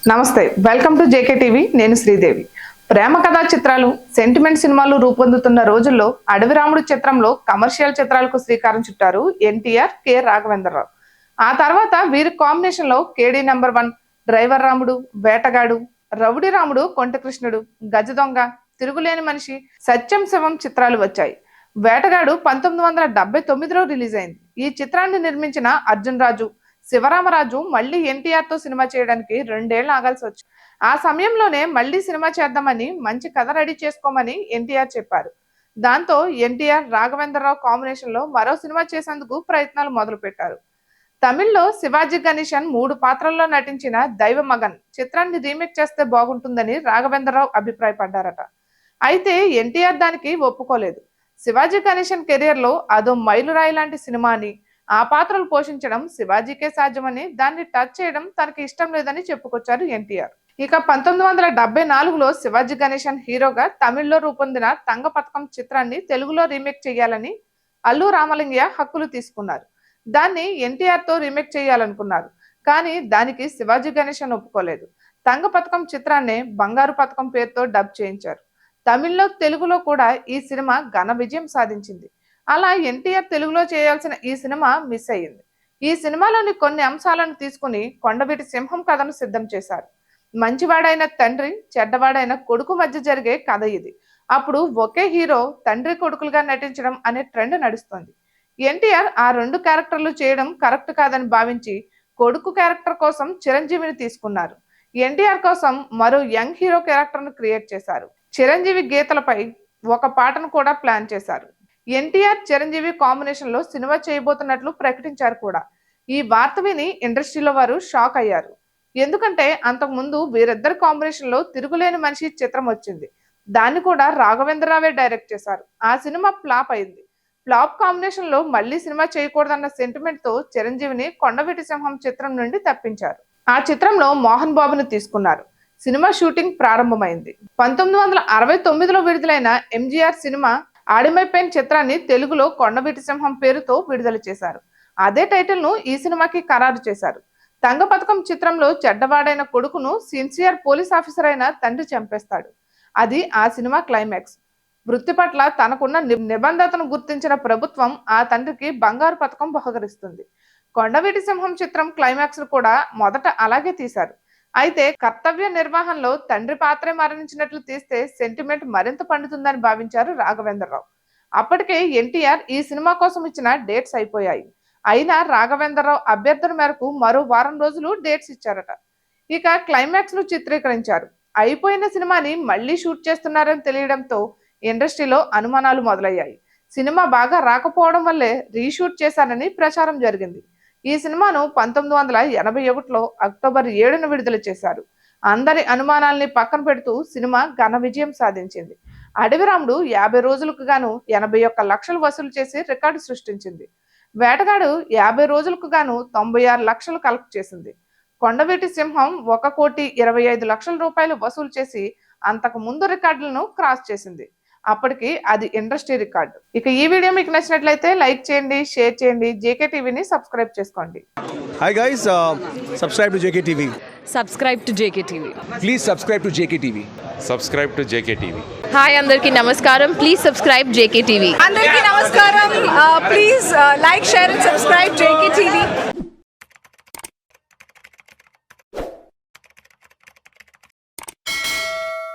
నమస్తే, welcome to JK TV. నేను శ్రీదేవి. ప్రేమ కథా చిత్రాలు, సెంటిమెంట్ సినిమాలు రూపొందుతున్న రోజుల్లో అడవి రాముడు చిత్రంలో కమర్షియల్ చిత్రాలకు శ్రీకారం చుట్టారు ఎన్టీఆర్, కె రాఘవేంద్రరావు. ఆ తర్వాత వీరి కాంబినేషన్ లో కేడీ నెంబర్ 1, డ్రైవర్ రాముడు, వేటగాడు, రౌడీ రాముడు, కొంటకృష్ణుడు, గజ దొంగ, తిరుగులేని మనిషి, సత్యం శివం చిత్రాలు వచ్చాయి. వేటగాడు 1979లో రిలీజ్ అయింది. ఈ చిత్రాన్ని నిర్మించిన అర్జున్ రాజు, శివరామరాజు మళ్ళీ ఎన్టీఆర్ తో సినిమా చేయడానికి 2 ఏళ్లు ఆగాల్సి వచ్చింది. ఆ సమయంలోనే మళ్ళీ సినిమా చేద్దామని, మంచి కథ రెడీ చేసుకోమని ఎన్టీఆర్ చెప్పారు. దాంతో ఎన్టీఆర్, రాఘవేంద్రరావు కాంబినేషన్ లో మరో సినిమా చేసేందుకు ప్రయత్నాలు మొదలు పెట్టారు. తమిళ్లో శివాజీ గణేశన్ 3 పాత్రల్లో నటించిన దైవ మగన్ చిత్రాన్ని రీమేక్ చేస్తే బాగుంటుందని రాఘవేంద్రరావు అభిప్రాయపడ్డారట. అయితే ఎన్టీఆర్ దానికి ఒప్పుకోలేదు. శివాజీ గణేశన్ కెరియర్ లో అదో మైలురాయి లాంటి సినిమా అని, ఆ పాత్రలు పోషించడం శివాజీకే సాధ్యమని, దాన్ని టచ్ చేయడం తనకి ఇష్టం లేదని చెప్పుకొచ్చారు ఎన్టీఆర్. ఇక 1974లో శివాజీ గణేశన్ హీరోగా తమిళ్లో రూపొందిన తంగ పథకం చిత్రాన్ని తెలుగులో రీమేక్ చేయాలని అల్లు రామలింగయ్య హక్కులు తీసుకున్నారు. దాన్ని ఎన్టీఆర్ తో రీమేక్ చేయాలనుకున్నారు. కానీ దానికి శివాజీ గణేశన్ ఒప్పుకోలేదు. తంగ పథకం చిత్రాన్ని బంగారు పథకం పేరుతో డబ్ చేయించారు. తమిళ్లో, తెలుగులో కూడా ఈ సినిమా ఘన విజయం సాధించింది. అలా ఎన్టీఆర్ తెలుగులో చేయాల్సిన ఈ సినిమా మిస్ అయ్యింది. ఈ సినిమాలోని కొన్ని అంశాలను తీసుకుని కొండవీటి సింహం కథను సిద్ధం చేశారు. మంచివాడైన తండ్రి, చెడ్డవాడైన కొడుకు మధ్య జరిగే కథ ఇది. అప్పుడు ఒకే హీరో తండ్రి కొడుకులుగా నటించడం అనే ట్రెండ్ నడుస్తుంది. ఎన్టీఆర్ ఆ 2 క్యారెక్టర్లు చేయడం కరెక్ట్ కాదని భావించి కొడుకు క్యారెక్టర్ కోసం చిరంజీవిని తీసుకున్నారు. ఎన్టీఆర్ కోసం మరో యంగ్ హీరో క్యారెక్టర్ ను క్రియేట్ చేశారు. చిరంజీవి గీతలపై ఒక పాటను కూడా ప్లాన్ చేశారు. ఎన్టీఆర్, చిరంజీవి కాంబినేషన్ లో సినిమా చేయబోతున్నట్లు ప్రకటించారు కూడా. ఈ వార్త విని ఇండస్ట్రీలో వారు షాక్ అయ్యారు. ఎందుకంటే అంతకు ముందు వీరిద్దరు కాంబినేషన్ లో తిరుగులేని మనిషి చిత్రం వచ్చింది. దాన్ని కూడా రాఘవేంద్రరావే డైరెక్ట్ చేశారు. ఆ సినిమా ఫ్లాప్ అయింది. ఫ్లాప్ కాంబినేషన్ లో మళ్ళీ సినిమా చేయకూడదన్న సెంటిమెంట్ తో చిరంజీవిని కొండవీటి సింహం చిత్రం నుండి తప్పించారు. ఆ చిత్రంలో మోహన్ బాబుని తీసుకున్నారు. సినిమా షూటింగ్ ప్రారంభమైంది. 1969లో విడుదలైన ఎంజీఆర్ సినిమా ఆడిమైపోయిన చిత్రాన్ని తెలుగులో కొండవీటి సింహం పేరుతో విడుదల చేశారు. అదే టైటిల్ ను ఈ సినిమాకి ఖరారు చేశారు. తంగ పథకం చిత్రంలో చెడ్డవాడైన కొడుకును సిన్సియర్ పోలీస్ ఆఫీసర్ అయిన తండ్రి చంపేస్తాడు. అది ఆ సినిమా క్లైమాక్స్. వృత్తి పట్ల తనకున్న నిబంధతను గుర్తించిన ప్రభుత్వం ఆ తండ్రికి బంగారు పథకం బహుకరిస్తుంది. కొండవీటి సింహం చిత్రం క్లైమాక్స్ కూడా మొదట అలాగే తీశారు. అయితే కర్తవ్య నిర్వహణలో తండ్రి పాత్రే మరణించినట్లు తీస్తే సెంటిమెంట్ మరింత పండుతుందని భావించారు రాఘవేంద్రరావు. అప్పటికే ఎన్టీఆర్ ఈ సినిమా కోసం ఇచ్చిన డేట్స్ అయిపోయాయి. అయినా రాఘవేంద్రరావు అభ్యర్థన మేరకు మరో వారం రోజులు డేట్స్ ఇచ్చారట. ఇక క్లైమాక్స్ ను చిత్రీకరించారు. అయిపోయిన సినిమాని మళ్లీ షూట్ చేస్తున్నారని తెలియడంతో ఇండస్ట్రీలో అనుమానాలు మొదలయ్యాయి. సినిమా బాగా రాకపోవడం వల్లే రీషూట్ చేశారని ప్రచారం జరిగింది. ఈ సినిమాను 1981లో అక్టోబర్ 7న విడుదల చేశారు. అందరి అనుమానాల్ని పక్కన పెడుతూ సినిమా ఘన విజయం సాధించింది. అడవి రాముడు 50 రోజులకు గాను 81 లక్షలు వసూలు చేసి రికార్డు సృష్టించింది. వేటగాడు 50 రోజులకు గాను 96 లక్షలు కలెక్ట్ చేసింది. కొండవీటి సింహం 1,25,00,000 రూపాయలు వసూలు చేసి అంతకు ముందు రికార్డులను క్రాస్ చేసింది. అప్పటికి అది ఇండస్ట్రీ రికార్డు. ఇక ఈ వీడియో మీకు నచ్చినట్లయితే లైక్ చేయండి, షేర్ చేయండి, జేకే టీవీని సబ్స్క్రైబ్ చేసుకోండి. Hi guys, subscribe to JKTV. Subscribe to JKTV. Please subscribe to JKTV. Subscribe to JKTV. Hi, Andarki Namaskaram. Please subscribe JKTV. Andarki Namaskaram. Please like, share and subscribe JK.